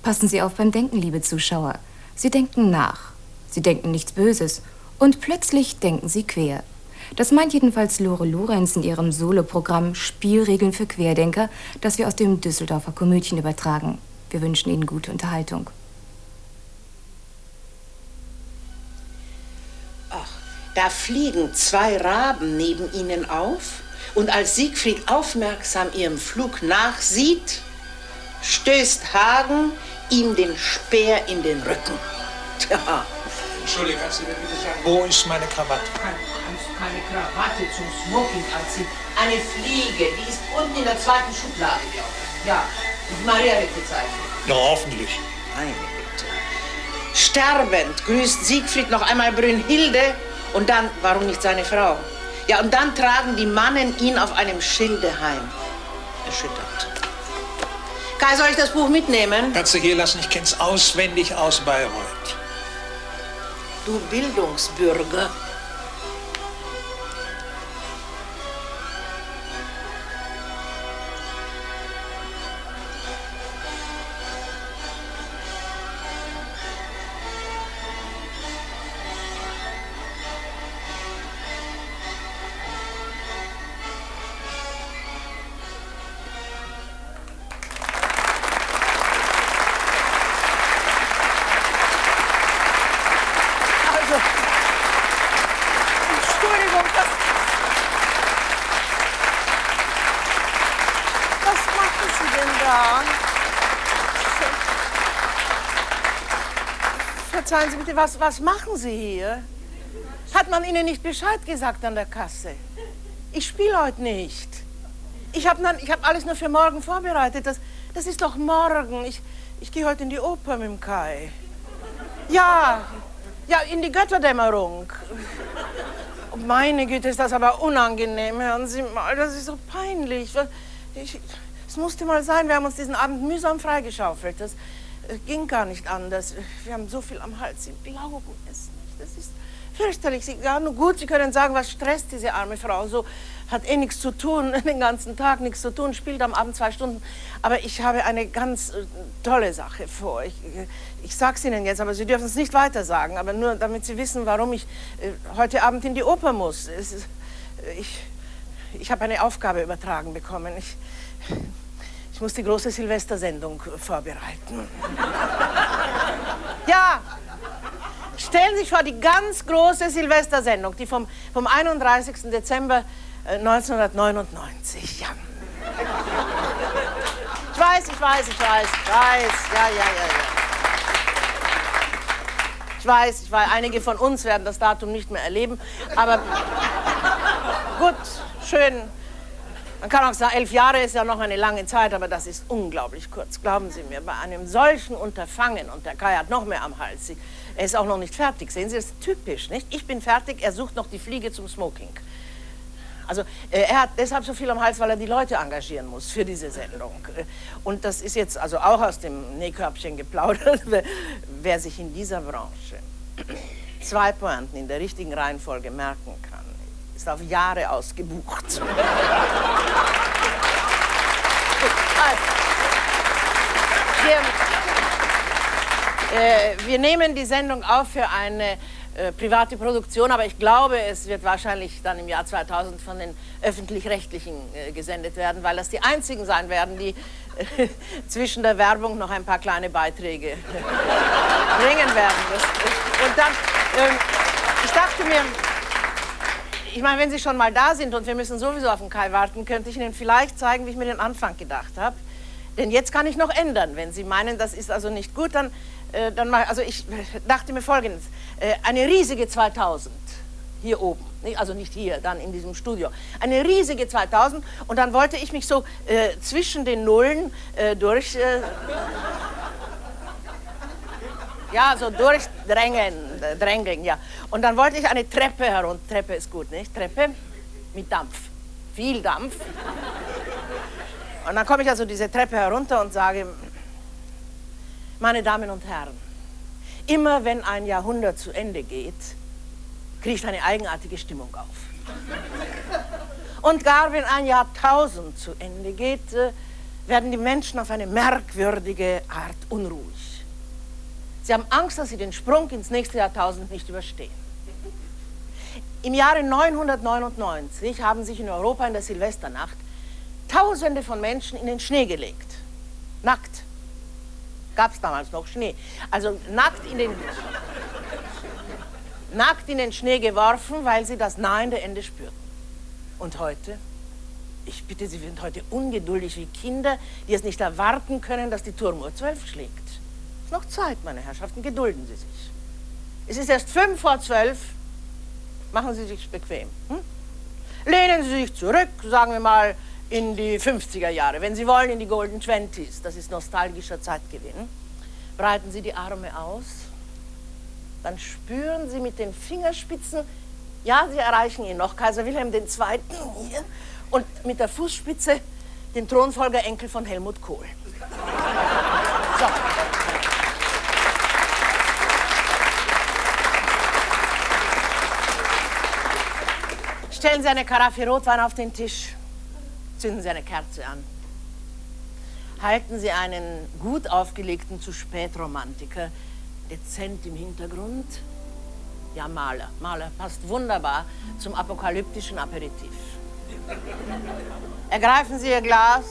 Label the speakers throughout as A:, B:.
A: Passen Sie auf beim Denken, liebe Zuschauer. Sie denken nach. Sie denken nichts Böses. Und plötzlich denken Sie quer. Das meint jedenfalls Lore Lorenz in ihrem Soloprogramm Spielregeln für Querdenker, das wir aus dem Düsseldorfer Komödien übertragen. Wir wünschen Ihnen gute Unterhaltung.
B: Ach, da fliegen zwei Raben neben ihnen auf und als Siegfried aufmerksam ihrem Flug nachsieht, stößt Hagen ihm den Speer in den Rücken. Tja.
C: Entschuldigung, kannst du mir bitte sagen, wo ist meine Krawatte?
B: Keine Krawatte zum Smoking anziehen. Eine Fliege, die ist unten in der zweiten Schublade, glaube ich. Ja, Maria wird gezeigt.
C: Na, hoffentlich.
B: Meine Güte. Sterbend grüßt Siegfried noch einmal Brünnhilde und dann, warum nicht seine Frau? Ja, und dann tragen die Mannen ihn auf einem Schilde heim. Erschüttert. Kai, soll ich das Buch mitnehmen?
C: Kannst du hier lassen, ich kenn's auswendig aus Bayreuth.
B: Du Bildungsbürger.
D: Verzeihen Sie bitte, was machen Sie hier? Hat man Ihnen nicht Bescheid gesagt an der Kasse? Ich spiele heute nicht. Ich hab alles nur für morgen vorbereitet. Das ist doch morgen. Ich gehe heute in die Oper mit dem Kai. Ja, in die Götterdämmerung. Oh, meine Güte, ist das aber unangenehm. Hören Sie mal, das ist so peinlich. Es musste mal sein, wir haben uns diesen Abend mühsam freigeschaufelt. Das ging gar nicht anders. Wir haben so viel am Hals. Sie glauben es nicht. Das ist fürchterlich. Ja, nur gut, Sie können sagen, was stresst diese arme Frau so. Hat nichts zu tun, den ganzen Tag nichts zu tun, spielt am Abend 2 Stunden. Aber ich habe eine ganz tolle Sache vor. Ich sag's Ihnen jetzt, aber Sie dürfen es nicht weiter sagen. Aber nur, damit Sie wissen, warum ich heute Abend in die Oper muss. Ich habe eine Aufgabe übertragen bekommen. Ich muss die große Silvestersendung vorbereiten. Ja, stellen Sie sich vor, die ganz große Silvestersendung, die vom 31. Dezember 1999. Ja. Ich weiß. Ja. Ich weiß, einige von uns werden das Datum nicht mehr erleben, aber gut, schön. Man kann auch sagen, 11 Jahre ist ja noch eine lange Zeit, aber das ist unglaublich kurz. Glauben Sie mir, bei einem solchen Unterfangen, und der Kai hat noch mehr am Hals, er ist auch noch nicht fertig. Sehen Sie, das ist typisch, nicht? Ich bin fertig, er sucht noch die Fliege zum Smoking. Also er hat deshalb so viel am Hals, weil er die Leute engagieren muss für diese Sendung. Und das ist jetzt also auch aus dem Nähkörbchen geplaudert, wer sich in dieser Branche 2 Pointen in der richtigen Reihenfolge merken kann, ist auf Jahre ausgebucht. Wir nehmen die Sendung auf für eine private Produktion, aber ich glaube, es wird wahrscheinlich dann im Jahr 2000 von den Öffentlich-Rechtlichen gesendet werden, weil das die einzigen sein werden, die zwischen der Werbung noch ein paar kleine Beiträge bringen werden. Und dann, ich dachte mir, ich meine, wenn Sie schon mal da sind und wir müssen sowieso auf den Kai warten, könnte ich Ihnen vielleicht zeigen, wie ich mir den Anfang gedacht habe. Denn jetzt kann ich noch ändern. Wenn Sie meinen, das ist also nicht gut, dann also ich dachte mir Folgendes. Eine riesige 2000 hier oben. Also nicht hier, dann in diesem Studio. Eine riesige 2000 und dann wollte ich mich so zwischen den Nullen ja, so drängeln, ja. Und dann wollte ich eine Treppe herunter. Treppe ist gut, nicht? Treppe mit Dampf. Viel Dampf. Und dann komme ich also diese Treppe herunter und sage, meine Damen und Herren, immer wenn ein Jahrhundert zu Ende geht, kriegt eine eigenartige Stimmung auf. Und gar wenn ein Jahrtausend zu Ende geht, werden die Menschen auf eine merkwürdige Art unruhig. Sie haben Angst, dass sie den Sprung ins nächste Jahrtausend nicht überstehen. Im Jahre 999 haben sich in Europa in der Silvesternacht Tausende von Menschen in den Schnee gelegt. Nackt. Gab es damals noch Schnee. Also nackt in den Schnee geworfen, weil sie das nahende Ende spürten. Und heute? Ich bitte, Sie sind heute ungeduldig wie Kinder, die es nicht erwarten können, dass die Turmuhr 12 schlägt. Es ist noch Zeit, meine Herrschaften, gedulden Sie sich. Es ist erst 5 vor 12. Machen Sie sich bequem. Lehnen Sie sich zurück, sagen wir mal, in die 50er Jahre. Wenn Sie wollen, in die Golden Twenties. Das ist nostalgischer Zeitgewinn. Breiten Sie die Arme aus. Dann spüren Sie mit den Fingerspitzen, ja, Sie erreichen ihn noch, Kaiser Wilhelm II. Hier. Und mit der Fußspitze den Thronfolgerenkel von Helmut Kohl. So. Stellen Sie eine Karaffe Rotwein auf den Tisch. Zünden Sie eine Kerze an. Halten Sie einen gut aufgelegten zu Spätromantiker dezent im Hintergrund. Ja, Maler. Maler passt wunderbar zum apokalyptischen Aperitif. Ergreifen Sie Ihr Glas.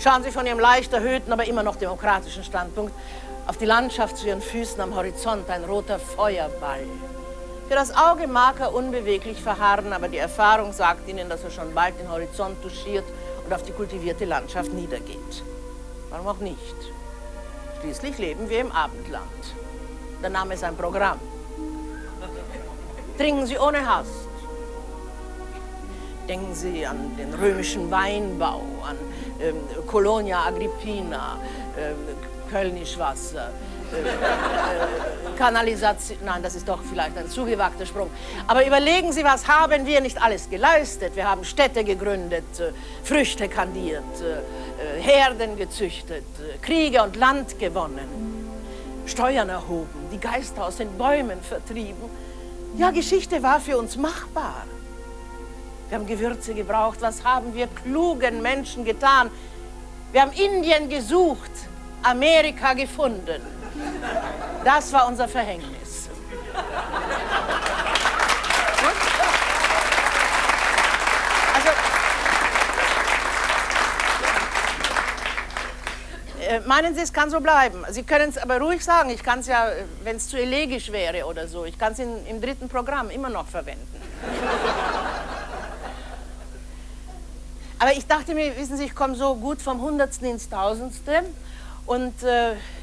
D: Schauen Sie von Ihrem leicht erhöhten, aber immer noch demokratischen Standpunkt auf die Landschaft zu Ihren Füßen am Horizont, ein roter Feuerball. Für das Auge mag er unbeweglich verharren, aber die Erfahrung sagt Ihnen, dass er schon bald den Horizont touchiert und auf die kultivierte Landschaft niedergeht. Warum auch nicht? Schließlich leben wir im Abendland. Der Name ist ein Programm. Trinken Sie ohne Hast. Denken Sie an den römischen Weinbau, an Colonia Agrippina, Kölnisch Wasser, Kanalisation, nein, das ist doch vielleicht ein zu gewagter Sprung. Aber überlegen Sie, was haben wir nicht alles geleistet? Wir haben Städte gegründet, Früchte kandiert, Herden gezüchtet, Kriege und Land gewonnen, Steuern erhoben, die Geister aus den Bäumen vertrieben. Ja, Geschichte war für uns machbar. Wir haben Gewürze gebraucht. Was haben wir klugen Menschen getan? Wir haben Indien gesucht, Amerika gefunden. Das war unser Verhängnis. Also, meinen Sie, es kann so bleiben? Sie können es aber ruhig sagen. Ich kann es ja, wenn es zu elegisch wäre oder so, ich kann es im dritten Programm immer noch verwenden. Aber ich dachte mir, wissen Sie, ich komme so gut vom Hundertsten ins Tausendste. Und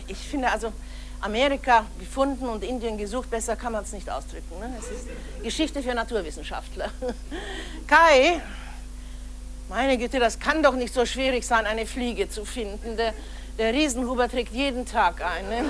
D: ich finde also, Amerika gefunden und Indien gesucht, besser kann man es nicht ausdrücken. Ne? Es ist Geschichte für Naturwissenschaftler. Kai, meine Güte, das kann doch nicht so schwierig sein, eine Fliege zu finden. Der Riesenhuber trägt jeden Tag eine.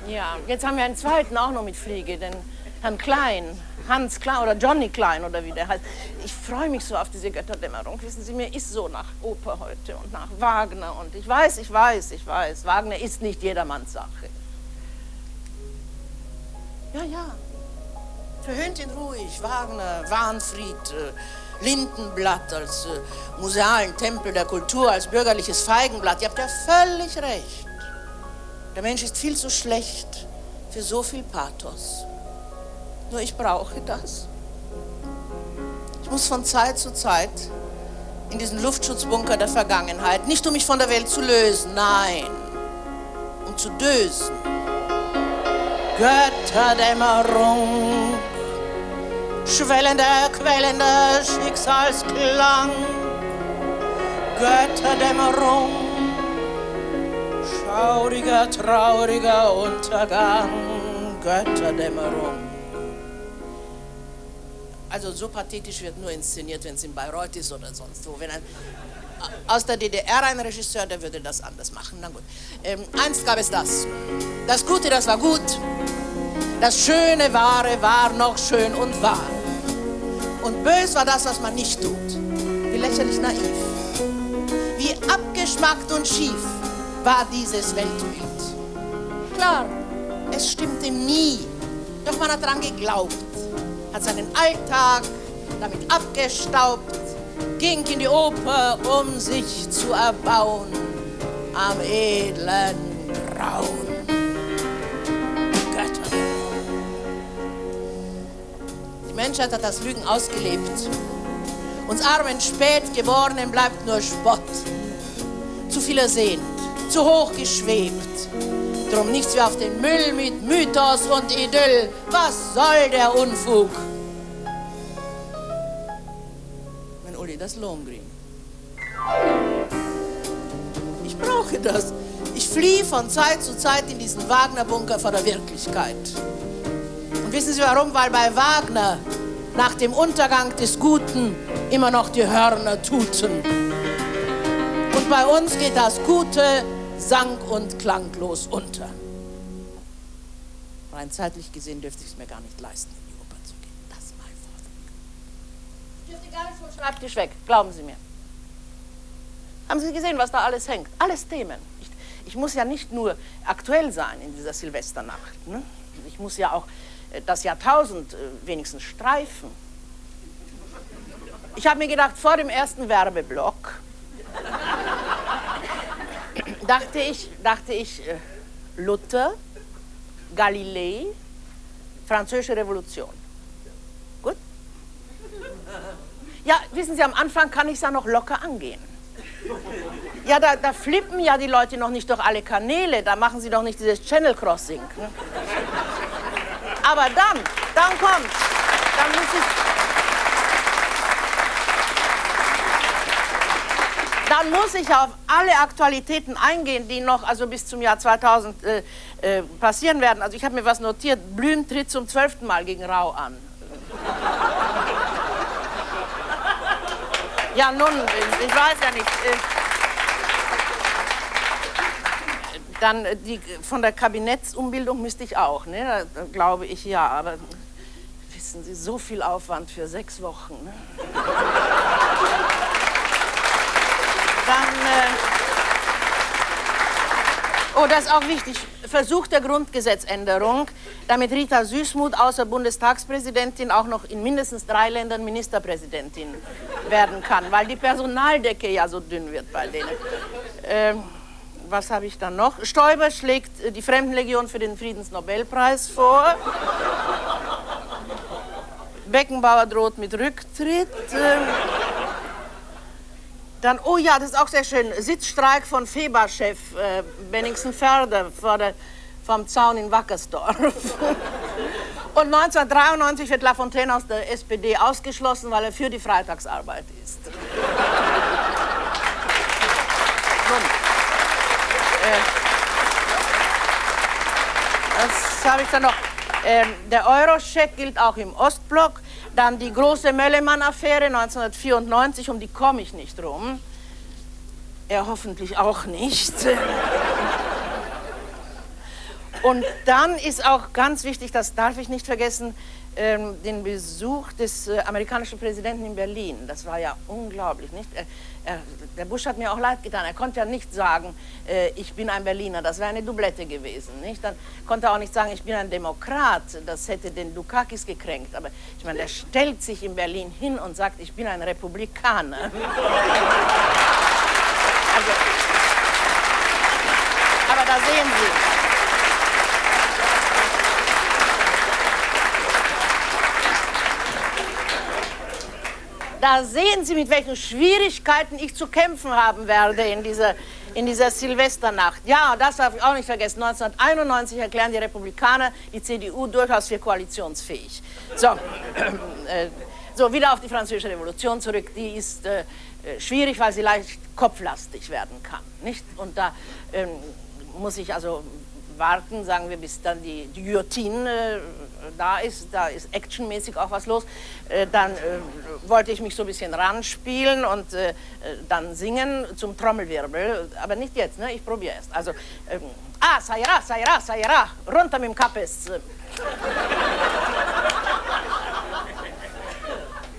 D: Ja, jetzt haben wir einen zweiten auch noch mit Fliege, den Herrn Klein. Hans Klein oder Johnny Klein oder wie der heißt. Ich freue mich so auf diese Götterdämmerung. Wissen Sie, mir ist so nach Oper heute und nach Wagner. Und ich weiß, Wagner ist nicht jedermanns Sache. Ja, ja. Verhöhnt ihn ruhig. Wagner, Wahnfried, Lindenblatt als musealen Tempel der Kultur, als bürgerliches Feigenblatt. Ihr habt ja völlig recht. Der Mensch ist viel zu schlecht für so viel Pathos. Nur ich brauche das. Ich muss von Zeit zu Zeit in diesen Luftschutzbunker der Vergangenheit, nicht um mich von der Welt zu lösen, nein, um zu dösen. Götterdämmerung, schwellender, quellender Schicksalsklang. Götterdämmerung, schauriger, trauriger Untergang. Götterdämmerung. Also so pathetisch wird nur inszeniert, wenn es in Bayreuth ist oder sonst wo. Wenn aus der DDR ein Regisseur, der würde das anders machen. Na gut. Einst gab es das. Das Gute, das war gut. Das Schöne, Wahre war noch schön und wahr. Und bös war das, was man nicht tut. Wie lächerlich naiv. Wie abgeschmackt und schief war dieses Weltbild. Klar, es stimmte nie. Doch man hat daran geglaubt. Hat seinen Alltag damit abgestaubt, ging in die Oper, um sich zu erbauen am edlen Grauen. Götter. Die Menschheit hat das Lügen ausgelebt. Uns armen Spätgeborenen bleibt nur Spott. Zu viel ersehnt, zu hoch geschwebt. Drum nichts wie auf den Müll mit Mythos und Idyll. Was soll der Unfug? Mein Uli, das Lohengrin. Ich brauche das. Ich fliehe von Zeit zu Zeit in diesen Wagner-Bunker vor der Wirklichkeit. Und wissen Sie warum? Weil bei Wagner nach dem Untergang des Guten immer noch die Hörner tuten. Und bei uns geht das Gute sang- und klanglos unter. Rein zeitlich gesehen dürfte ich es mir gar nicht leisten, in die Oper zu gehen. Das ist mein Vorschlag. Ich dürfte gar nicht vom Schreibtisch weg, glauben Sie mir. Haben Sie gesehen, was da alles hängt? Alles Themen. Ich muss ja nicht nur aktuell sein in dieser Silvesternacht. Ne? Ich muss ja auch das Jahrtausend wenigstens streifen. Ich habe mir gedacht, vor dem ersten Werbeblock dachte ich Luther, Galilei, Französische Revolution. Gut? Ja, wissen Sie, am Anfang kann ich es ja noch locker angehen. Ja, da flippen ja die Leute noch nicht durch alle Kanäle, da machen sie doch nicht dieses Channel Crossing. Ne? Aber dann kommt, dann muss ich auf alle Aktualitäten eingehen, die noch also bis zum Jahr 2000 passieren werden. Also ich habe mir was notiert, Blüm tritt zum 12. Mal gegen Rau an. Ja, nun, ich weiß ja nicht. Dann von der Kabinettsumbildung müsste ich auch, ne? Da glaube ich ja, aber wissen Sie, so viel Aufwand für 6 Wochen. Ne? Oh, das ist auch wichtig, Versuch der Grundgesetzänderung, damit Rita Süssmuth außer Bundestagspräsidentin auch noch in mindestens 3 Ländern Ministerpräsidentin werden kann, weil die Personaldecke ja so dünn wird bei denen. Was habe ich dann noch? Stoiber schlägt die Fremdenlegion für den Friedensnobelpreis vor. Beckenbauer droht mit Rücktritt. Dann, oh ja, das ist auch sehr schön, Sitzstreik von Feber-Chef Benningsen-Förder vom Zaun in Wackersdorf. Und 1993 wird Lafontaine aus der SPD ausgeschlossen, weil er für die Freitagsarbeit ist. Was habe ich dann noch? Der Euro-Scheck gilt auch im Ostblock. Dann die große Möllemann-Affäre 1994, um die komme ich nicht rum. Er hoffentlich auch nicht. Und dann ist auch ganz wichtig, das darf ich nicht vergessen, den Besuch des amerikanischen Präsidenten in Berlin. Das war ja unglaublich, nicht? Der Bush hat mir auch leid getan. Er konnte ja nicht sagen, ich bin ein Berliner. Das wäre eine Doublette gewesen, nicht? Dann konnte er auch nicht sagen, ich bin ein Demokrat. Das hätte den Dukakis gekränkt. Aber ich meine, der stellt sich in Berlin hin und sagt, ich bin ein Republikaner. Also, aber da sehen Sie. Da sehen Sie, mit welchen Schwierigkeiten ich zu kämpfen haben werde in dieser Silvesternacht. Ja, das darf ich auch nicht vergessen. 1991 erklären die Republikaner die CDU durchaus für koalitionsfähig. So, wieder auf die Französische Revolution zurück. Die ist schwierig, weil sie leicht kopflastig werden kann, nicht? Und da muss ich also warten, sagen wir, bis dann die Guillotine da ist actionmäßig auch was los. Dann wollte ich mich so ein bisschen ranspielen und dann singen zum Trommelwirbel, aber nicht jetzt, ne? Ich probiere erst. Also, Sayera, Sayera, Sayera, runter mit dem Kappes.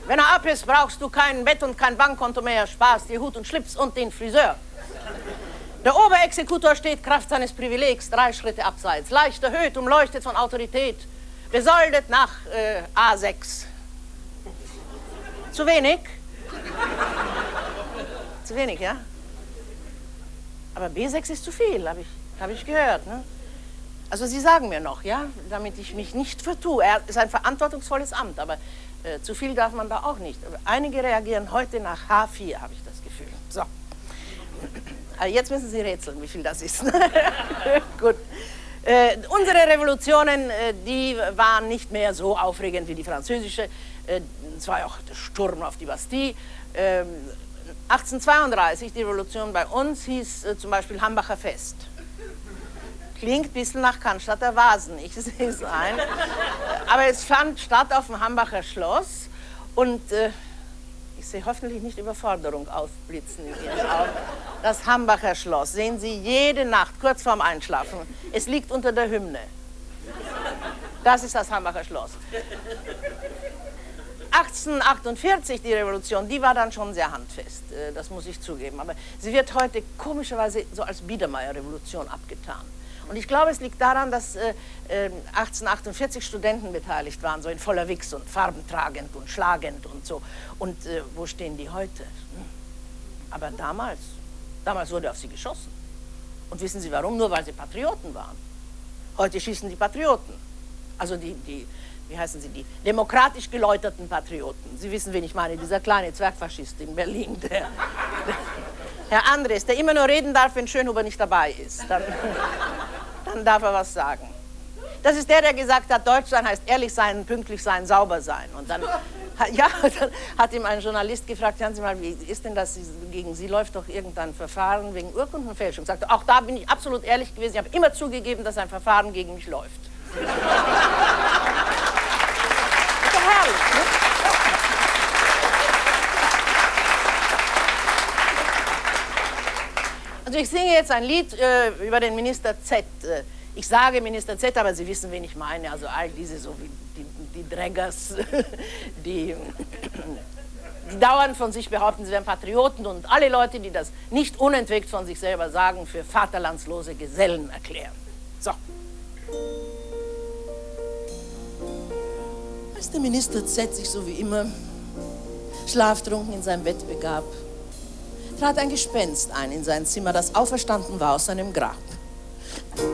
D: Wenn er ab ist, brauchst du kein Bett und kein Bankkonto mehr, sparst dir Hut und Schlips und den Friseur. Der Oberexekutor steht Kraft seines Privilegs 3 Schritte abseits, leicht erhöht, umleuchtet von Autorität, besoldet nach A6. Zu wenig? Zu wenig, ja? Aber B6 ist zu viel, hab ich gehört. Ne? Also Sie sagen mir noch, ja, damit ich mich nicht vertue. Er ist ein verantwortungsvolles Amt, aber zu viel darf man da auch nicht. Einige reagieren heute nach H4, habe ich das Gefühl. So. Jetzt müssen Sie rätseln, wie viel das ist. Gut. Unsere Revolutionen, die waren nicht mehr so aufregend wie die französische. Es war ja auch der Sturm auf die Bastille. 1832, die Revolution bei uns, hieß zum Beispiel Hambacher Fest. Klingt ein bisschen nach Cannstatter Vasen, ich sehe es ein. Aber es fand statt auf dem Hambacher Schloss und ich sehe hoffentlich nicht Überforderung aufblitzen in Ihren Augen. Das Hambacher Schloss sehen Sie jede Nacht, kurz vorm Einschlafen. Es liegt unter der Hymne. Das ist das Hambacher Schloss. 1848, die Revolution, die war dann schon sehr handfest, das muss ich zugeben. Aber sie wird heute komischerweise so als Biedermeier-Revolution abgetan. Und ich glaube, es liegt daran, dass 1848 Studenten beteiligt waren, so in voller Wichs und farbentragend und schlagend und so. Und wo stehen die heute? Aber damals wurde auf sie geschossen. Und wissen Sie warum? Nur weil sie Patrioten waren. Heute schießen die Patrioten. Also wie heißen sie, die demokratisch geläuterten Patrioten. Sie wissen, wen ich meine, dieser kleine Zwergfaschist in Berlin, der Herr Andres, der immer nur reden darf, wenn Schönhuber nicht dabei ist. Dann darf er was sagen. Das ist der gesagt hat, Deutsch sein heißt ehrlich sein, pünktlich sein, sauber sein. Und dann, dann hat ihm ein Journalist gefragt, hören Sie mal, wie ist denn das, gegen Sie läuft doch irgendein Verfahren wegen Urkundenfälschung. Sagte, auch da bin ich absolut ehrlich gewesen, ich habe immer zugegeben, dass ein Verfahren gegen mich läuft. Ist doch herrlich, ne? Also ich singe jetzt ein Lied über den Minister Z. Ich sage Minister Z, aber Sie wissen, wen ich meine. Also all diese, so wie die Drängers, die dauernd von sich behaupten, sie wären Patrioten und alle Leute, die das nicht unentwegt von sich selber sagen, für vaterlandslose Gesellen erklären. So. Als der Minister Z sich so wie immer schlaftrunken in sein Bett begab, trat ein Gespenst ein in sein Zimmer, das auferstanden war aus seinem Grab.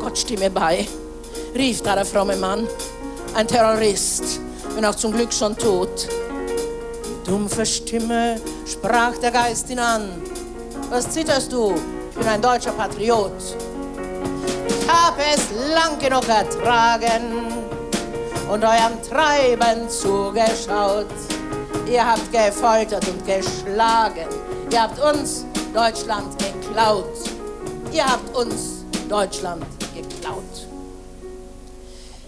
D: Gott stehe mir bei, rief da der fromme Mann, ein Terrorist, wenn auch zum Glück schon tot. Die dumpfe Stimme sprach der Geist ihn an. Was zitterst du? Ich bin ein deutscher Patriot. Ich habe es lang genug ertragen und eurem Treiben zugeschaut. Ihr habt gefoltert und geschlagen. Ihr habt uns Deutschland geklaut. Ihr habt uns Deutschland geklaut.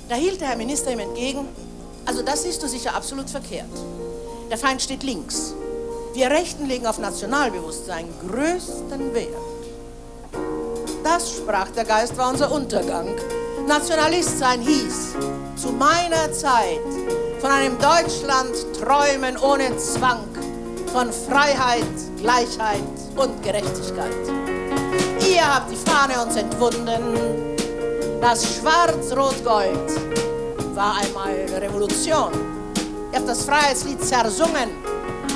D: Da hielt der Herr Minister ihm entgegen, also das siehst du sicher absolut verkehrt. Der Feind steht links. Wir Rechten legen auf Nationalbewusstsein größten Wert. Das, sprach der Geist, war unser Untergang. Nationalist sein hieß, zu meiner Zeit, von einem Deutschland träumen ohne Zwang, von Freiheit, Gleichheit und Gerechtigkeit. Ihr habt die Fahne uns entwunden. Das Schwarz-Rot-Gold war einmal Revolution. Ihr habt das Freiheitslied zersungen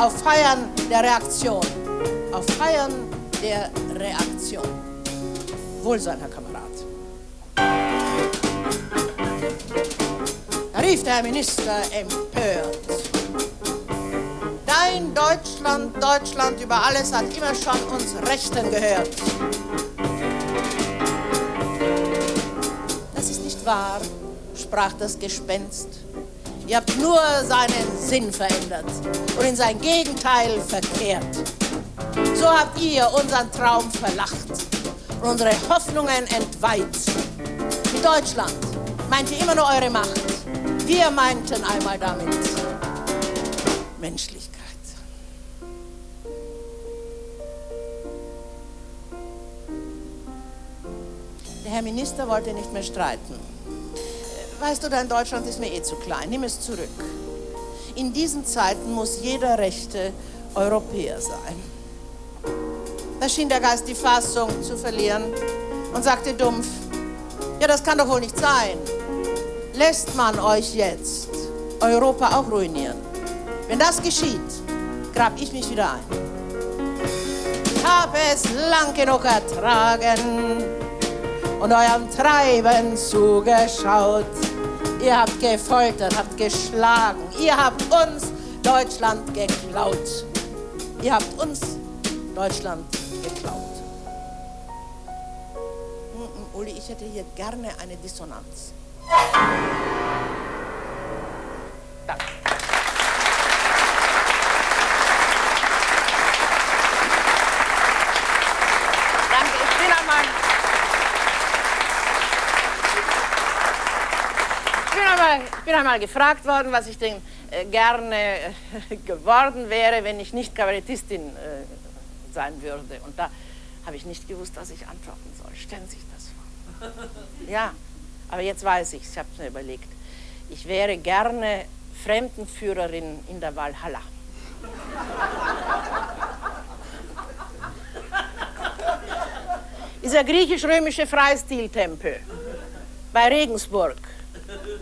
D: auf Feiern der Reaktion. Auf Feiern der Reaktion. Wohlsein, Herr Kamerad. Da rief der Herr Minister empört. Dein Deutschland, Deutschland über alles hat immer schon uns Rechten gehört. Das ist nicht wahr, sprach das Gespenst. Ihr habt nur seinen Sinn verändert und in sein Gegenteil verkehrt. So habt ihr unseren Traum verlacht und unsere Hoffnungen entweiht. Mit Deutschland meint ihr immer nur eure Macht. Wir meinten einmal damit Menschlichkeit. Der Herr Minister wollte nicht mehr streiten. Weißt du, dein Deutschland ist mir eh zu klein, nimm es zurück. In diesen Zeiten muss jeder rechte Europäer sein. Da schien der Geist die Fassung zu verlieren und sagte dumpf, ja, das kann doch wohl nicht sein. Lässt man euch jetzt Europa auch ruinieren? Wenn das geschieht, grab ich mich wieder ein. Hab es lang genug ertragen und eurem Treiben zugeschaut. Ihr habt gefoltert, habt geschlagen, ihr habt uns Deutschland geklaut. Ihr habt uns Deutschland geklaut. Uli, ich hätte hier gerne eine Dissonanz. Danke. Danke, ich bin einmal gefragt worden, was ich denn gerne geworden wäre, wenn ich nicht Kabarettistin sein würde. Und da habe ich nicht gewusst, was ich antworten soll. Stellen Sie sich das vor. Ja, aber jetzt weiß ich es, ich habe es mir überlegt. Ich wäre gerne Fremdenführerin in der Walhalla. Dieser griechisch-römische Freistiltempel bei Regensburg.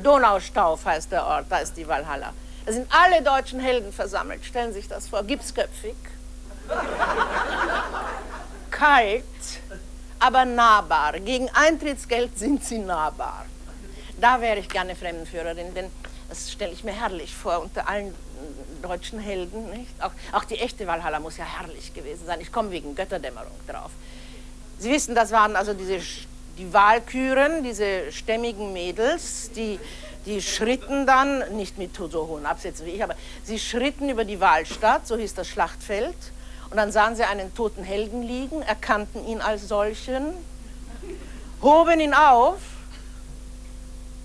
D: Donaustauf heißt der Ort, da ist die Walhalla. Da sind alle deutschen Helden versammelt. Stellen Sie sich das vor, gipsköpfig, kalt, aber nahbar. Gegen Eintrittsgeld sind sie nahbar. Da wäre ich gerne Fremdenführerin, denn das stelle ich mir herrlich vor, unter allen deutschen Helden. Nicht? Auch die echte Walhalla muss ja herrlich gewesen sein. Ich komme wegen Götterdämmerung drauf. Sie wissen, das waren also die Walküren, diese stämmigen Mädels, die schritten dann, nicht mit so hohen Absätzen wie ich, aber sie schritten über die Wahlstatt, so hieß das Schlachtfeld, und dann sahen sie einen toten Helden liegen, erkannten ihn als solchen, hoben ihn auf,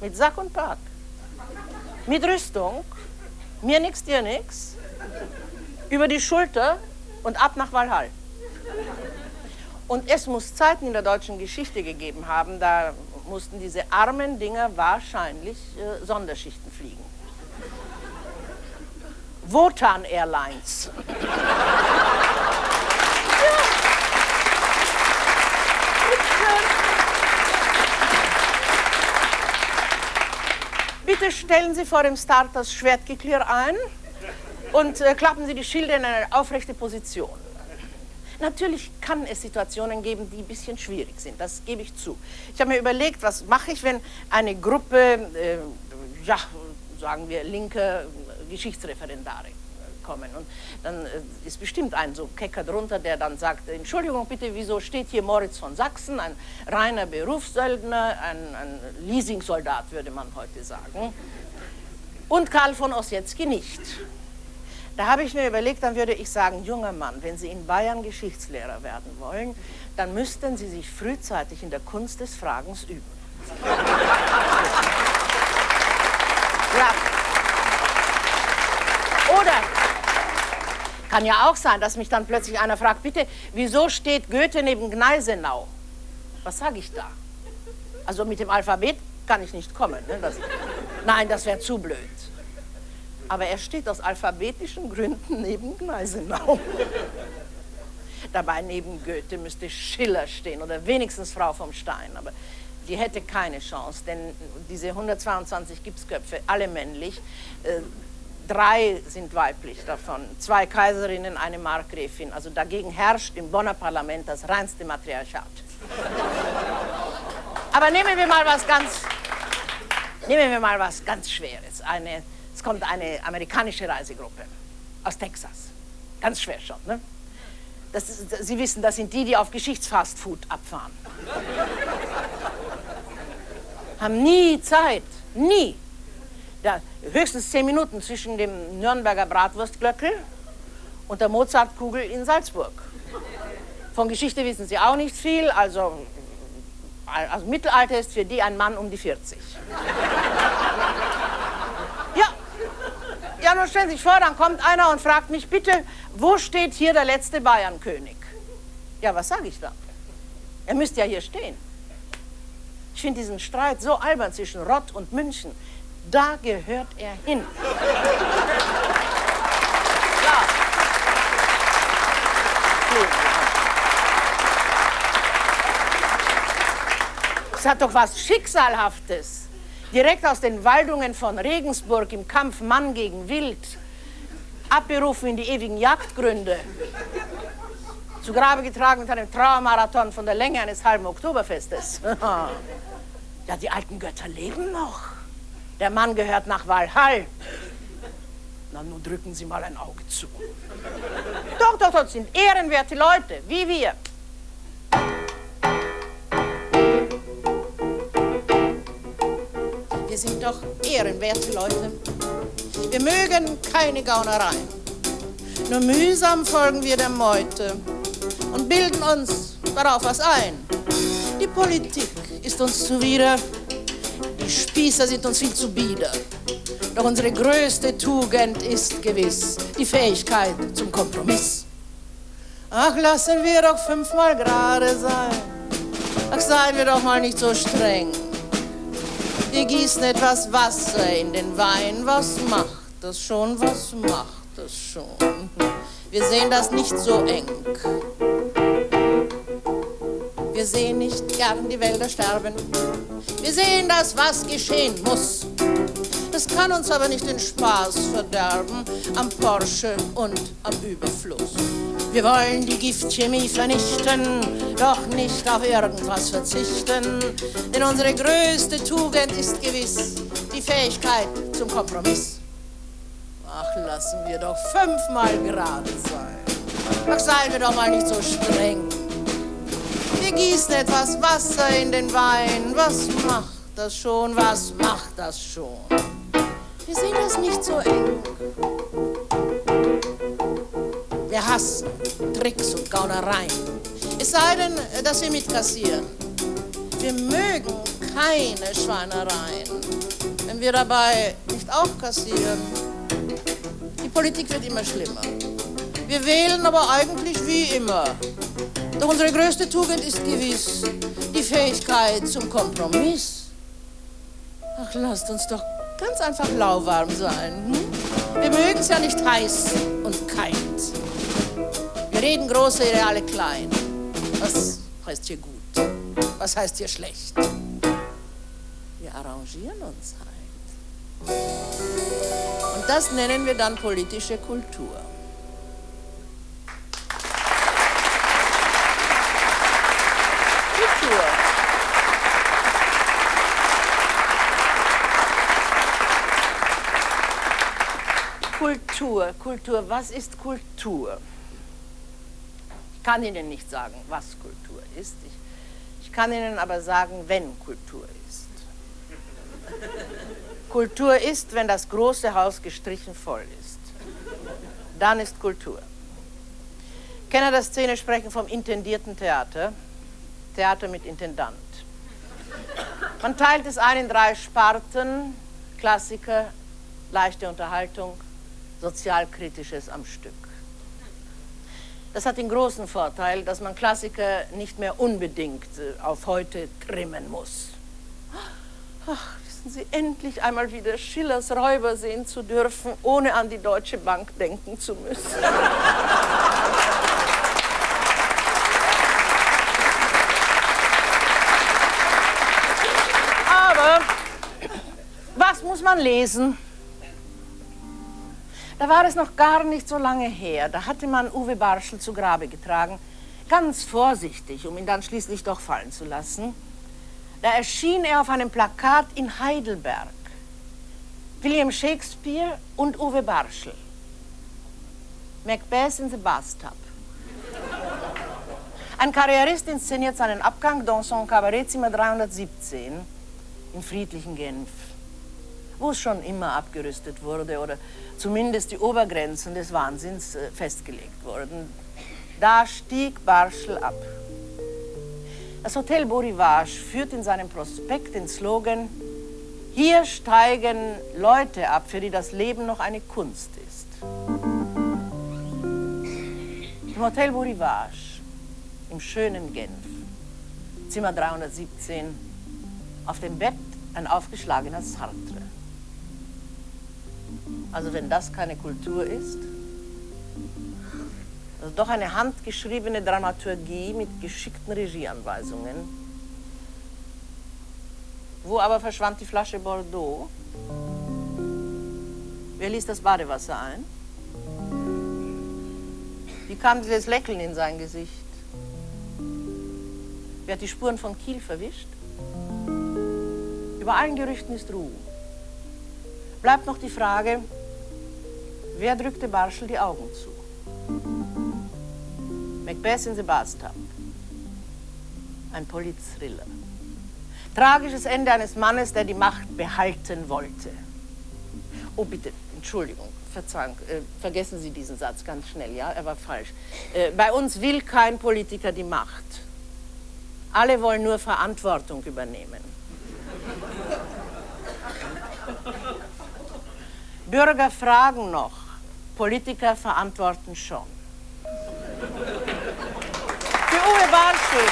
D: mit Sack und Pack, mit Rüstung, mir nix, dir nix, über die Schulter und ab nach Walhall. Und es muss Zeiten in der deutschen Geschichte gegeben haben, da mussten diese armen Dinger wahrscheinlich Sonderschichten fliegen. Wotan Airlines. Bitte stellen Sie vor dem Start das Schwertgeklirr ein und klappen Sie die Schilde in eine aufrechte Position. Natürlich kann es Situationen geben, die ein bisschen schwierig sind, das gebe ich zu. Ich habe mir überlegt, was mache ich, wenn eine Gruppe, ja, sagen wir, linke Geschichtsreferendare kommen. Und dann ist bestimmt ein so Kecker drunter, der dann sagt, Entschuldigung bitte, wieso steht hier Moritz von Sachsen, ein reiner Berufssöldner, ein Leasingsoldat, würde man heute sagen, und Karl von Ossietzky nicht. Da habe ich mir überlegt, dann würde ich sagen, junger Mann, wenn Sie in Bayern Geschichtslehrer werden wollen, dann müssten Sie sich frühzeitig in der Kunst des Fragens üben. Ja. Oder kann ja auch sein, dass mich dann plötzlich einer fragt, bitte, wieso steht Goethe neben Gneisenau? Was sage ich da? Also mit dem Alphabet kann ich nicht kommen. Ne? Nein, das wäre zu blöd. Aber er steht aus alphabetischen Gründen neben Gneisenau. Dabei neben Goethe müsste Schiller stehen oder wenigstens Frau vom Stein. Aber die hätte keine Chance, denn diese 122 Gipsköpfe, alle männlich, 3 sind weiblich davon, 2 Kaiserinnen, eine Markgräfin. Also dagegen herrscht im Bonner Parlament das reinste Matriarchat. Aber nehmen wir mal was ganz Schweres. Es kommt eine amerikanische Reisegruppe aus Texas. Ganz schwer schon, ne? Sie wissen, das sind die auf Geschichtsfastfood abfahren. Haben nie Zeit, nie. Ja, höchstens 10 Minuten zwischen dem Nürnberger Bratwurstglöckel und der Mozartkugel in Salzburg. Von Geschichte wissen sie auch nicht viel, also Mittelalter ist für die ein Mann um die 40. Ja, nun stellen Sie sich vor, dann kommt einer und fragt mich, bitte, wo steht hier der letzte Bayernkönig? Ja, was sage ich da? Er müsste ja hier stehen. Ich finde diesen Streit so albern zwischen Rott und München. Da gehört er hin. Ja. Es hat doch was Schicksalhaftes. Direkt aus den Waldungen von Regensburg im Kampf Mann gegen Wild. abberufen in die ewigen Jagdgründe, zu Grabe getragen mit einem Trauermarathon von der Länge eines halben Oktoberfestes. Ja, die alten Götter leben noch. Der Mann gehört nach Walhall. Na, nun drücken Sie mal ein Auge zu. Doch, doch, das sind ehrenwerte Leute, wie wir. Wir sind doch ehrenwerte Leute. Wir mögen keine Gaunereien. Nur mühsam folgen wir der Meute und bilden uns darauf was ein. Die Politik ist uns zuwider, die Spießer sind uns viel zu bieder. Doch unsere größte Tugend ist gewiss die Fähigkeit zum Kompromiss. Ach, lassen wir doch 5-mal gerade sein. Ach, seien wir doch mal nicht so streng. Wir gießen etwas Wasser in den Wein. Was macht das schon? Was macht das schon? Wir sehen das nicht so eng. Wir sehen nicht gern die Wälder sterben. Wir sehen das, was geschehen muss. Das kann uns aber nicht den Spaß verderben am Porsche und am Überfluss. Wir wollen die Giftchemie vernichten, doch nicht auf irgendwas verzichten. Denn unsere größte Tugend ist gewiss die Fähigkeit zum Kompromiss. Ach, lassen wir doch 5-mal gerade sein. Ach, seien wir doch mal nicht so streng. Wir gießen etwas Wasser in den Wein. Was macht das schon? Was macht das schon? Wir sehen das nicht so eng. Wir hassen Tricks und Gaunereien. Es sei denn, dass wir mitkassieren. Wir mögen keine Schweinereien, wenn wir dabei nicht auch kassieren. Die Politik wird immer schlimmer. Wir wählen aber eigentlich wie immer. Doch unsere größte Tugend ist gewiss die Fähigkeit zum Kompromiss. Ach, lasst uns doch ganz einfach lauwarm sein. Wir mögen es ja nicht heiß und kalt. Wir reden große Ideale klein. Was heißt hier gut? Was heißt hier schlecht? Wir arrangieren uns halt. Und das nennen wir dann politische Kultur. Kultur, was ist Kultur? Ich kann Ihnen nicht sagen, was Kultur ist. Ich kann Ihnen aber sagen, wenn Kultur ist. Kultur ist, wenn das große Haus gestrichen voll ist. Dann ist Kultur. Kenner der Szene sprechen vom intendierten Theater. Theater mit Intendant. Man teilt es ein in 3 Sparten: Klassiker, leichte Unterhaltung, Sozialkritisches am Stück. Das hat den großen Vorteil, dass man Klassiker nicht mehr unbedingt auf heute trimmen muss. Ach, wissen Sie, endlich einmal wieder Schillers Räuber sehen zu dürfen, ohne an die Deutsche Bank denken zu müssen. Aber was muss man lesen? Da war es noch gar nicht so lange her. Da hatte man Uwe Barschel zu Grabe getragen, ganz vorsichtig, um ihn dann schließlich doch fallen zu lassen. Da erschien er auf einem Plakat in Heidelberg. William Shakespeare und Uwe Barschel. Macbeth in the Bathtub. Ein Karrierist inszeniert seinen Abgang dans son Kabarettzimmer 317 in friedlichen Genf, wo es schon immer abgerüstet wurde oder zumindest die Obergrenzen des Wahnsinns festgelegt wurden. Da stieg Barschel ab. Das Hotel Beau Rivage führt in seinem Prospekt den Slogan: Hier steigen Leute ab, für die das Leben noch eine Kunst ist. Im Hotel Beau Rivage, im schönen Genf, Zimmer 317, auf dem Bett ein aufgeschlagener Sartre. Also wenn das keine Kultur ist, also doch eine handgeschriebene Dramaturgie mit geschickten Regieanweisungen. Wo aber verschwand die Flasche Bordeaux? Wer ließ das Badewasser ein? Wie kam dieses Lächeln in sein Gesicht? Wer hat die Spuren von Kiel verwischt? Über allen Gerüchten ist Ruhe. Bleibt noch die Frage, wer drückte Barschel die Augen zu? Macbeth in the Bathtub. Ein Polit-Thriller. Tragisches Ende eines Mannes, der die Macht behalten wollte. Oh, bitte, Entschuldigung, Verzeihung, vergessen Sie diesen Satz ganz schnell, ja? Er war falsch. Bei uns will kein Politiker die Macht. Alle wollen nur Verantwortung übernehmen. Bürger fragen noch, Politiker verantworten schon. Für Uwe Barschel.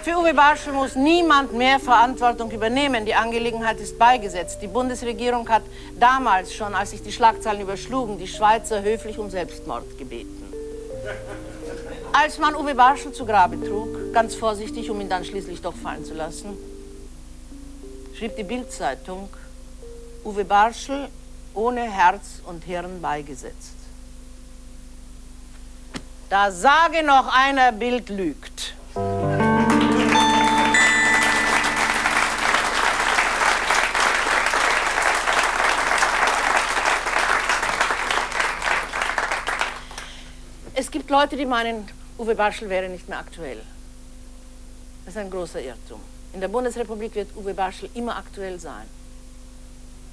D: Für Uwe Barschel muss niemand mehr Verantwortung übernehmen. Die Angelegenheit ist beigesetzt. Die Bundesregierung hat damals schon, als sich die Schlagzeilen überschlugen, die Schweizer höflich um Selbstmord gebeten. Als man Uwe Barschel zu Grabe trug, ganz vorsichtig, um ihn dann schließlich doch fallen zu lassen, schrieb die Bild-Zeitung, Uwe Barschel ohne Herz und Hirn beigesetzt. Da sage noch einer, Bild lügt. Es gibt Leute, die meinen, Uwe Barschel wäre nicht mehr aktuell. Das ist ein großer Irrtum. In der Bundesrepublik wird Uwe Barschel immer aktuell sein.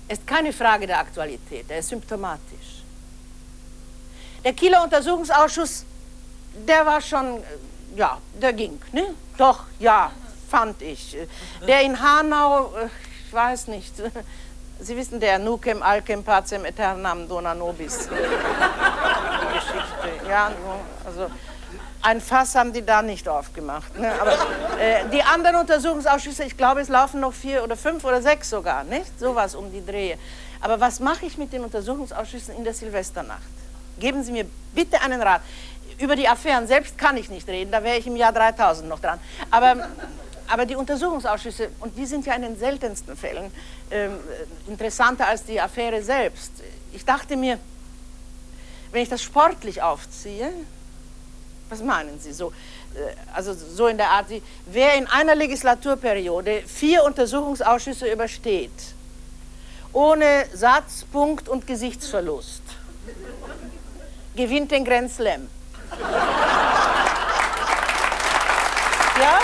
D: Es ist keine Frage der Aktualität, er ist symptomatisch. Der Kieler Untersuchungsausschuss, der war schon, ja, der ging, ne? Doch, ja, fand ich. Der in Hanau, ich weiß nicht, Sie wissen, der Nucem, Alcem, Pacem, Aeternam, Dona Nobis. Die Geschichte, ja, also ein Fass haben die da nicht aufgemacht. Ne? Aber die anderen Untersuchungsausschüsse, ich glaube, es laufen noch 4 oder 5 oder 6 sogar, nicht? Sowas um die Drehe. Aber was mache ich mit den Untersuchungsausschüssen in der Silvesternacht? Geben Sie mir bitte einen Rat. Über die Affären selbst kann ich nicht reden, da wäre ich im Jahr 3000 noch dran. Aber die Untersuchungsausschüsse, und die sind ja in den seltensten Fällen interessanter als die Affäre selbst. Ich dachte mir, wenn ich das sportlich aufziehe, was meinen Sie so? Also so in der Art, wer in einer Legislaturperiode 4 Untersuchungsausschüsse übersteht, ohne Satz, Punkt und Gesichtsverlust, gewinnt den Grand Slam. Ja?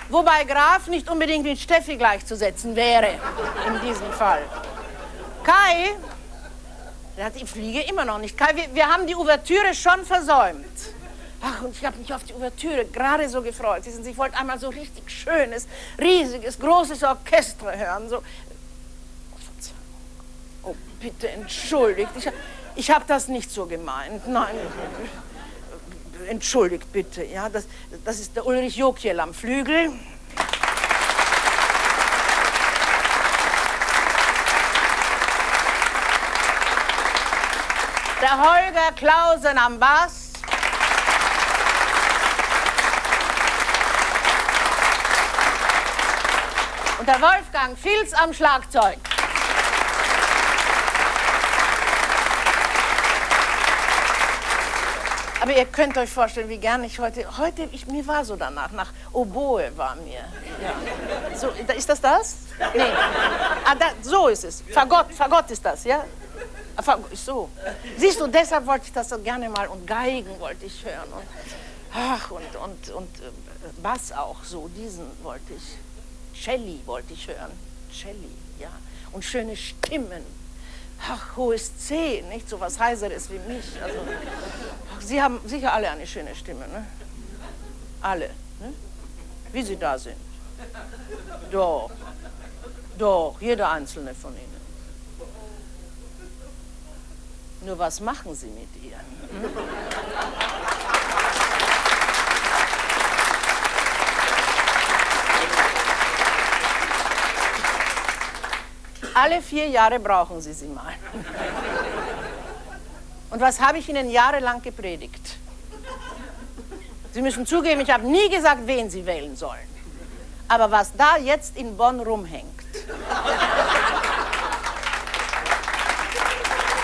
D: Wobei Graf nicht unbedingt mit Steffi gleichzusetzen wäre, in diesem Fall. Kai, der hat die Fliege immer noch nicht. Kai, wir haben die Ouvertüre schon versäumt. Ach, und ich habe mich auf die Ouvertüre gerade so gefreut. Wissen Sie, ich wollte einmal so richtig schönes, riesiges, großes Orchester hören. So. Oh, bitte entschuldigt. Ich habe das nicht so gemeint. Nein. Entschuldigt bitte, ja, das ist der Ulrich Jokiel am Flügel. Der Holger Clausen am Bass. Und der Wolfgang Filz am Schlagzeug. Aber ihr könnt euch vorstellen, wie gern ich mir war so danach, nach Oboe war mir. Ja. So, ist das das? Nee. So ist es. Fagott ist das, ja? So. Siehst du, deshalb wollte ich das so gerne mal, und Geigen wollte ich hören. Und, ach, und Bass auch, so, diesen wollte ich. Celli wollte ich hören. Celli, ja. Und schöne Stimmen. Ach, hohes C, nicht so was Heiseres wie mich. Also, Sie haben sicher alle eine schöne Stimme, ne? Alle, ne? Wie Sie da sind. Doch, jeder einzelne von Ihnen. Nur was machen Sie mit ihr? Hm? Alle 4 Jahre brauchen Sie sie mal. Und was habe ich Ihnen jahrelang gepredigt? Sie müssen zugeben, ich habe nie gesagt, wen Sie wählen sollen. Aber was da jetzt in Bonn rumhängt.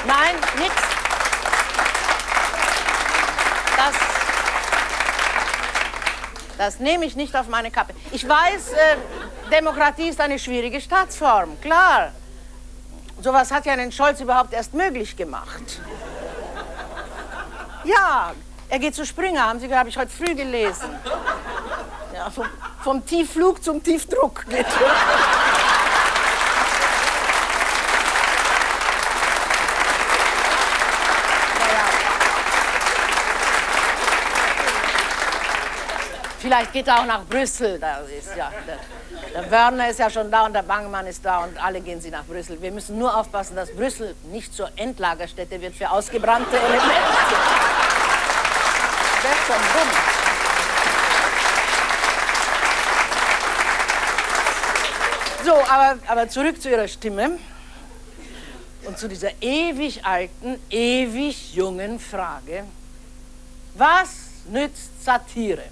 D: Nein, nix. Das nehme ich nicht auf meine Kappe. Ich weiß, Demokratie ist eine schwierige Staatsform, klar. Sowas hat ja einen Scholz überhaupt erst möglich gemacht. Ja, er geht zu Springer, haben Sie, glaube ich, heute früh gelesen. Ja, vom Tiefflug zum Tiefdruck geht er. Vielleicht geht er auch nach Brüssel. Da ist ja, der Wörner ist ja schon da und der Bangemann ist da und alle gehen sie nach Brüssel. Wir müssen nur aufpassen, dass Brüssel nicht zur Endlagerstätte wird für ausgebrannte Elemente. Das wäre schon dumm. So, aber zurück zu Ihrer Stimme und zu dieser ewig alten, ewig jungen Frage: Was nützt Satire?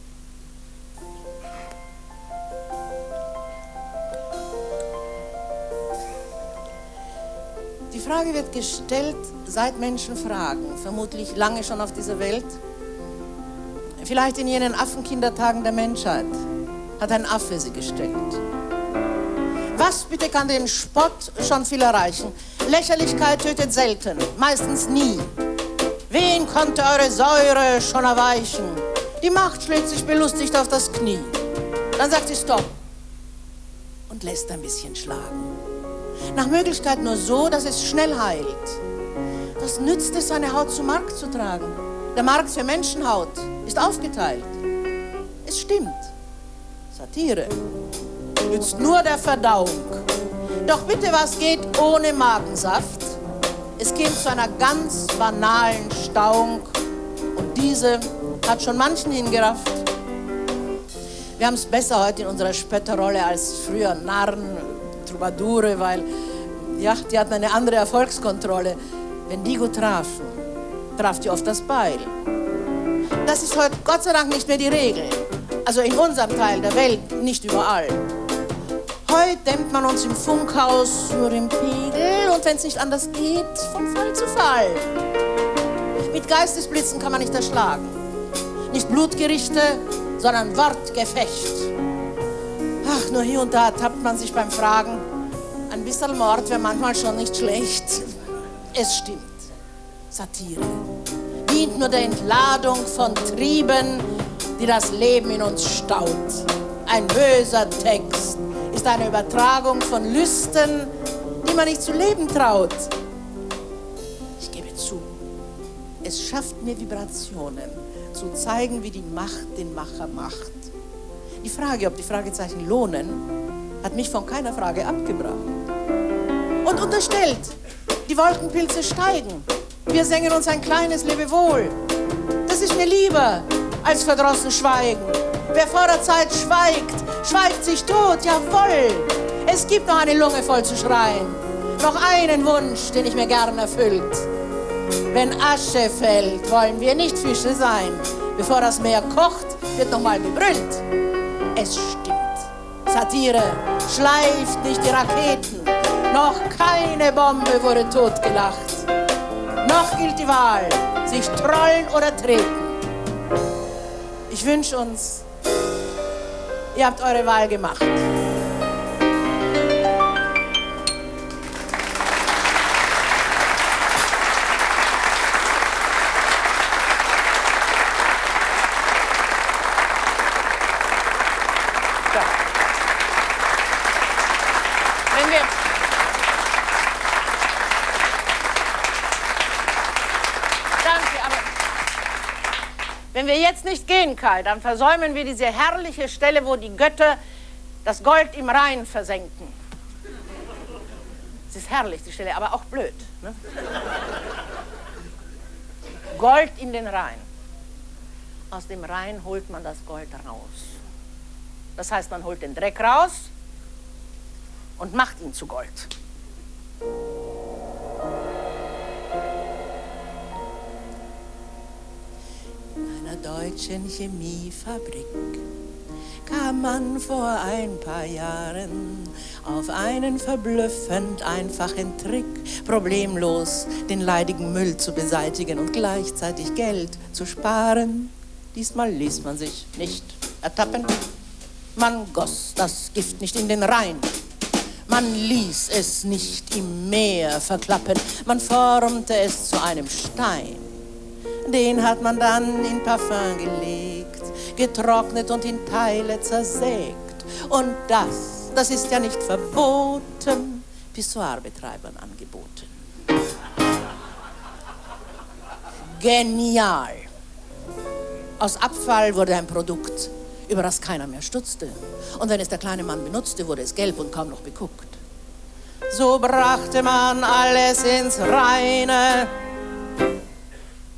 D: Die Frage wird gestellt, seit Menschen fragen, vermutlich lange schon auf dieser Welt. Vielleicht in jenen Affenkindertagen der Menschheit hat ein Affe sie gestellt. Was bitte kann den Spott schon viel erreichen? Lächerlichkeit tötet selten, meistens nie. Wen konnte eure Säure schon erweichen? Die Macht schlägt sich belustigt auf das Knie. Dann sagt sie Stopp und lässt ein bisschen schlagen. Nach Möglichkeit nur so, dass es schnell heilt. Was nützt es, seine Haut zum Markt zu tragen? Der Markt für Menschenhaut ist aufgeteilt. Es stimmt. Satire nützt nur der Verdauung. Doch bitte, was geht ohne Magensaft? Es käme zu einer ganz banalen Stauung und diese hat schon manchen hingerafft. Wir haben es besser heute in unserer Spötterrolle als früher Narren, Troubadoure, weil ja, die hatten eine andere Erfolgskontrolle. Wenn die gut trafen, traf die oft das Beil. Das ist heute Gott sei Dank nicht mehr die Regel. Also in unserem Teil der Welt nicht überall. Heute dämmt man uns im Funkhaus nur im Pegel und wenn es nicht anders geht, von Fall zu Fall. Mit Geistesblitzen kann man nicht erschlagen. Nicht Blutgerichte, sondern Wortgefecht. Ach, nur hier und da tappt man sich beim Fragen. Ein bisschen Mord wäre manchmal schon nicht schlecht. Es stimmt. Satire dient nur der Entladung von Trieben, die das Leben in uns staut. Ein böser Text ist eine Übertragung von Lüsten, die man nicht zu leben traut. Ich gebe zu, es schafft mir Vibrationen, zu zeigen, wie die Macht den Macher macht. Die Frage, ob die Fragezeichen lohnen, hat mich von keiner Frage abgebracht. Und unterstellt, die Wolkenpilze steigen. Wir singen uns ein kleines Lebewohl. Das ist mir lieber als verdrossen schweigen. Wer vor der Zeit schweigt, schweigt sich tot, jawohl. Es gibt noch eine Lunge voll zu schreien. Noch einen Wunsch, den ich mir gern erfüllt. Wenn Asche fällt, wollen wir nicht Fische sein. Bevor das Meer kocht, wird nochmal gebrüllt. Es stimmt. Satire schleift nicht die Raketen. Noch keine Bombe wurde totgelacht. Noch gilt die Wahl, sich trollen oder treten. Ich wünsche uns, ihr habt eure Wahl gemacht. Wenn wir jetzt nicht gehen, Kai, dann versäumen wir diese herrliche Stelle, wo die Götter das Gold im Rhein versenken. Es ist herrlich, die Stelle, aber auch blöd. Ne? Gold in den Rhein. Aus dem Rhein holt man das Gold raus. Das heißt, man holt den Dreck raus und macht ihn zu Gold. Deutschen Chemiefabrik kam man vor ein paar Jahren auf einen verblüffend einfachen Trick, problemlos den leidigen Müll zu beseitigen und gleichzeitig Geld zu sparen. Diesmal ließ man sich nicht ertappen. Man goss das Gift nicht in den Rhein. Man ließ es nicht im Meer verklappen. Man formte es zu einem Stein. Den hat man dann in Parfum gelegt, getrocknet und in Teile zersägt. Und das ist ja nicht verboten, Pissoirbetreibern angeboten. Genial! Aus Abfall wurde ein Produkt, über das keiner mehr stutzte. Und wenn es der kleine Mann benutzte, wurde es gelb und kaum noch beguckt. So brachte man alles ins Reine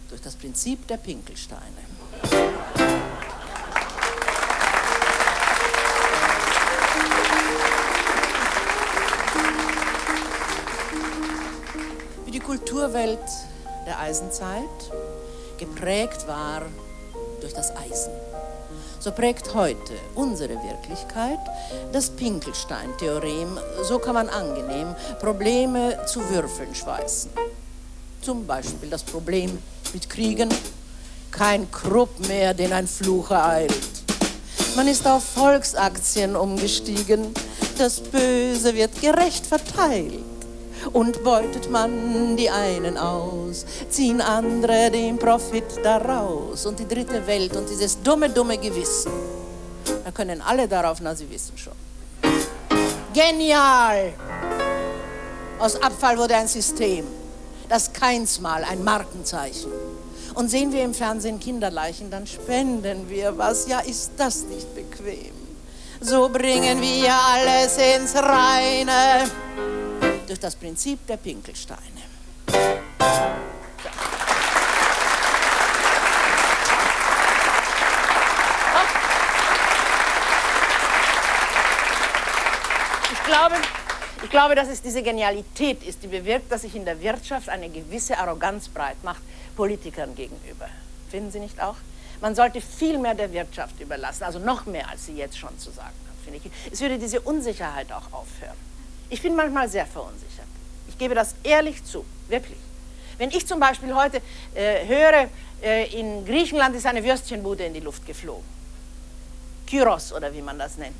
D: durch das Prinzip der Pinkelsteine. Wie die Kulturwelt der Eisenzeit geprägt war durch das Eisen, so prägt heute unsere Wirklichkeit das Pinkelstein-Theorem. So kann man angenehm Probleme zu Würfeln schweißen. Zum Beispiel das Problem mit Kriegen. Kein Krupp mehr, den ein Fluch ereilt. Man ist auf Volksaktien umgestiegen. Das Böse wird gerecht verteilt. Und beutet man die einen aus, ziehen andere den Profit daraus. Und die dritte Welt und dieses dumme Gewissen, da können alle darauf, na, sie wissen schon. Genial! Aus Abfall wurde ein System, das Keinsmal ein Markenzeichen. Und sehen wir im Fernsehen Kinderleichen, dann spenden wir was. Ja, ist das nicht bequem? So bringen wir alles ins Reine durch das Prinzip der Pinkelsteine. Ich glaube, dass es diese Genialität ist, die bewirkt, dass sich in der Wirtschaft eine gewisse Arroganz breit macht, Politikern gegenüber. Finden Sie nicht auch? Man sollte viel mehr der Wirtschaft überlassen, also noch mehr, als sie jetzt schon zu sagen hat, finde ich. Es würde diese Unsicherheit auch aufhören. Ich bin manchmal sehr verunsichert. Ich gebe das ehrlich zu, wirklich. Wenn ich zum Beispiel heute höre, in Griechenland ist eine Würstchenbude in die Luft geflogen. Kyros oder wie man das nennt.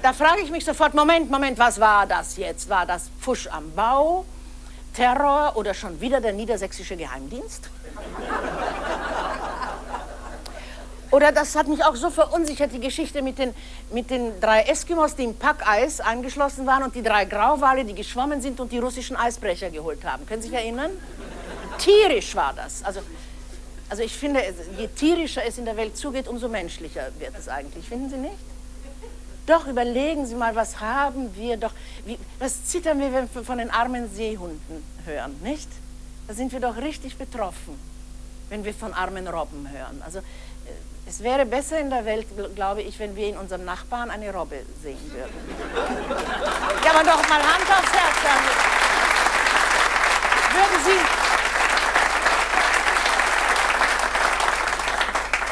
D: Da frage ich mich sofort, Moment, was war das jetzt? War das Pfusch am Bau, Terror oder schon wieder der niedersächsische Geheimdienst? Oder das hat mich auch so verunsichert, die Geschichte mit den 3 Eskimos, die im Packeis eingeschlossen waren und die 3 Grauwale, die geschwommen sind und die russischen Eisbrecher geholt haben. Können Sie sich erinnern? Tierisch war das. Also ich finde, je tierischer es in der Welt zugeht, umso menschlicher wird es eigentlich. Finden Sie nicht? Doch, überlegen Sie mal, was haben wir doch, was zittern wir, wenn wir von den armen Seehunden hören, nicht? Da sind wir doch richtig betroffen, wenn wir von armen Robben hören. Also es wäre besser in der Welt, glaube ich, wenn wir in unserem Nachbarn eine Robbe sehen würden. Ja, aber doch mal Hand aufs Herz damit.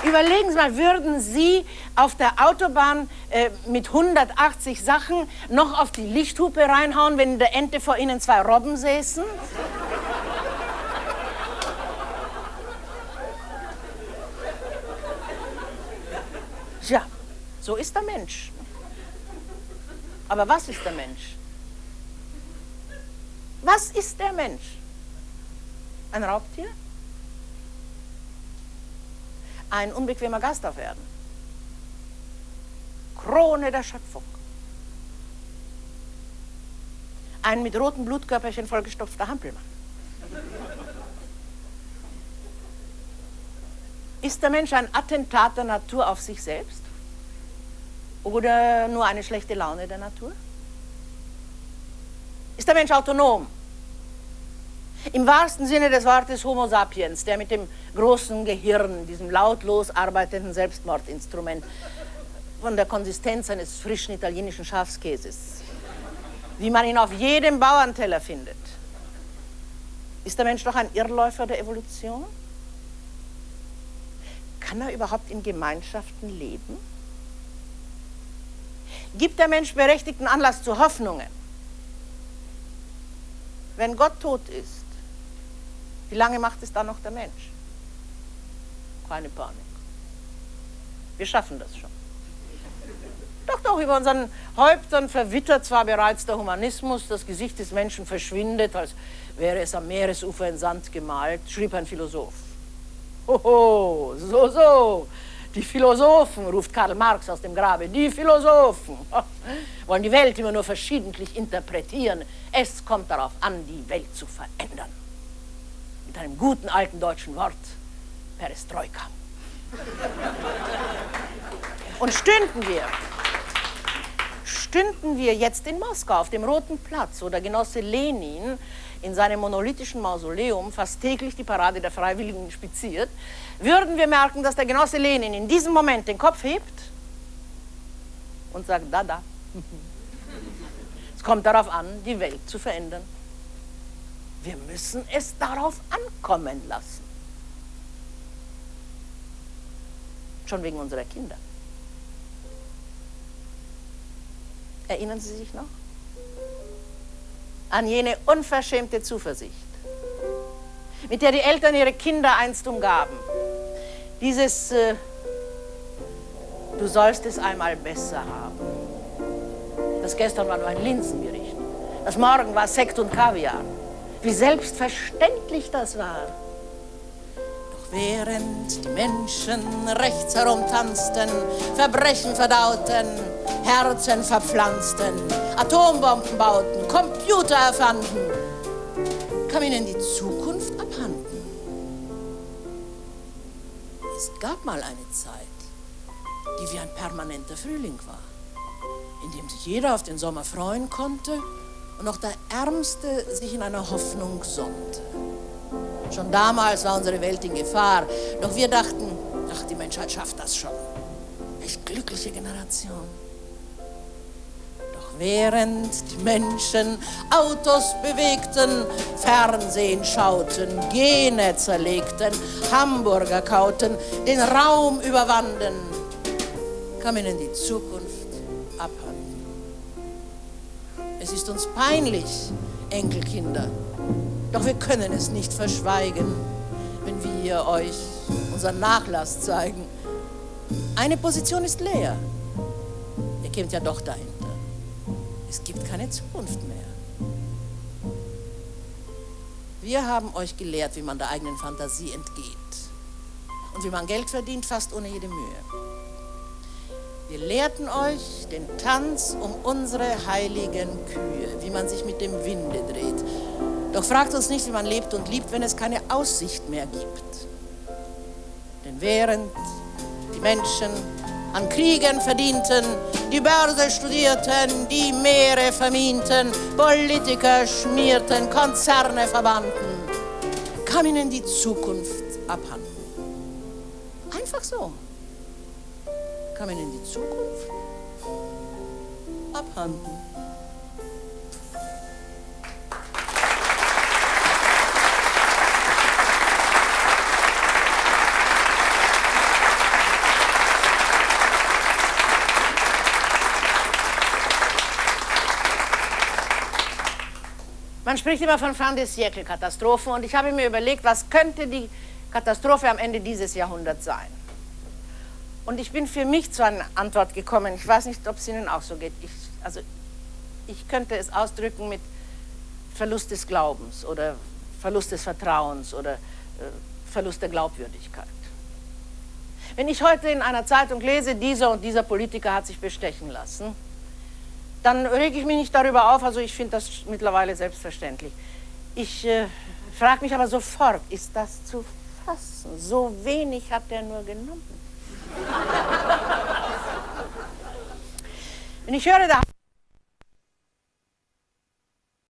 D: Überlegen Sie mal, würden Sie auf der Autobahn mit 180 Sachen noch auf die Lichthupe reinhauen, wenn in der Ente vor Ihnen 2 Robben säßen? Ja, so ist der Mensch. Aber was ist der Mensch? Was ist der Mensch? Ein Raubtier? Ein unbequemer Gast auf Erden? Krone der Schöpfung? Ein mit roten Blutkörperchen vollgestopfter Hampelmann? Ist der Mensch ein Attentat der Natur auf sich selbst? Oder nur eine schlechte Laune der Natur? Ist der Mensch autonom? Im wahrsten Sinne des Wortes Homo sapiens, der mit dem großen Gehirn, diesem lautlos arbeitenden Selbstmordinstrument, von der Konsistenz eines frischen italienischen Schafskäses, wie man ihn auf jedem Bauernteller findet. Ist der Mensch doch ein Irrläufer der Evolution? Kann er überhaupt in Gemeinschaften leben? gibt der Mensch berechtigten Anlass zu Hoffnungen. Wenn Gott tot ist, wie lange macht es dann noch der Mensch? Keine Panik. Wir schaffen das schon. Doch, doch, über unseren Häuptern verwittert zwar bereits der Humanismus, das Gesicht des Menschen verschwindet, als wäre es am Meeresufer in Sand gemalt, schrieb ein Philosoph. Hoho, so, die Philosophen, ruft Karl Marx aus dem Grabe, die Philosophen wollen die Welt immer nur verschiedentlich interpretieren. Es kommt darauf an, die Welt zu verändern. Mit einem guten alten deutschen Wort, Perestroika. Und stünden wir jetzt in Moskau auf dem Roten Platz, wo der Genosse Lenin in seinem monolithischen Mausoleum fast täglich die Parade der Freiwilligen inspiziert, würden wir merken, dass der Genosse Lenin in diesem Moment den Kopf hebt und sagt, da. Es kommt darauf an, die Welt zu verändern. Wir müssen es darauf ankommen lassen. Schon wegen unserer Kinder. Erinnern Sie sich noch? An jene unverschämte Zuversicht, mit der die Eltern ihre Kinder einst umgaben. Dieses, du sollst es einmal besser haben. Das gestern war nur ein Linsengericht. Das morgen war Sekt und Kaviar. Wie selbstverständlich das war. Doch während die Menschen rechts herum tanzten, Verbrechen verdauten, Herzen verpflanzten, Atombomben bauten, Computer erfanden, kam ihnen die Zukunft abhanden. Es gab mal eine Zeit, die wie ein permanenter Frühling war, in dem sich jeder auf den Sommer freuen konnte und auch der Ärmste sich in einer Hoffnung sonnte. Schon damals war unsere Welt in Gefahr, doch wir dachten, ach, die Menschheit schafft das schon. Echt glückliche Generation. Während die Menschen Autos bewegten, Fernsehen schauten, Gene zerlegten, Hamburger kauten, den Raum überwanden, kam ihnen die Zukunft abhanden. Es ist uns peinlich, Enkelkinder, doch wir können es nicht verschweigen, wenn wir euch unseren Nachlass zeigen. Eine Position ist leer. Ihr kämt ja doch dahinter. Es gibt keine Zukunft mehr. Wir haben euch gelehrt, wie man der eigenen Fantasie entgeht und wie man Geld verdient, fast ohne jede Mühe. Wir lehrten euch den Tanz um unsere heiligen Kühe, wie man sich mit dem Winde dreht. Doch fragt uns nicht, wie man lebt und liebt, wenn es keine Aussicht mehr gibt. Denn während die Menschen an Kriegen verdienten, die Börse studierten, die Meere verminten, Politiker schmierten, Konzerne verbanden, kam ihnen die Zukunft abhanden. Einfach so. Kam ihnen die Zukunft abhanden. Man spricht immer von Fin de siècle-Katastrophen und ich habe mir überlegt, was könnte die Katastrophe am Ende dieses Jahrhunderts sein? Und ich bin für mich zu einer Antwort gekommen. Ich weiß nicht, ob es Ihnen auch so geht. Ich könnte es ausdrücken mit Verlust des Glaubens oder Verlust des Vertrauens oder Verlust der Glaubwürdigkeit. Wenn ich heute in einer Zeitung lese, dieser und dieser Politiker hat sich bestechen lassen, dann rege ich mich nicht darüber auf, also ich finde das mittlerweile selbstverständlich. Ich frage mich aber sofort, ist das zu fassen? So wenig hat er nur genommen. Wenn ich höre, da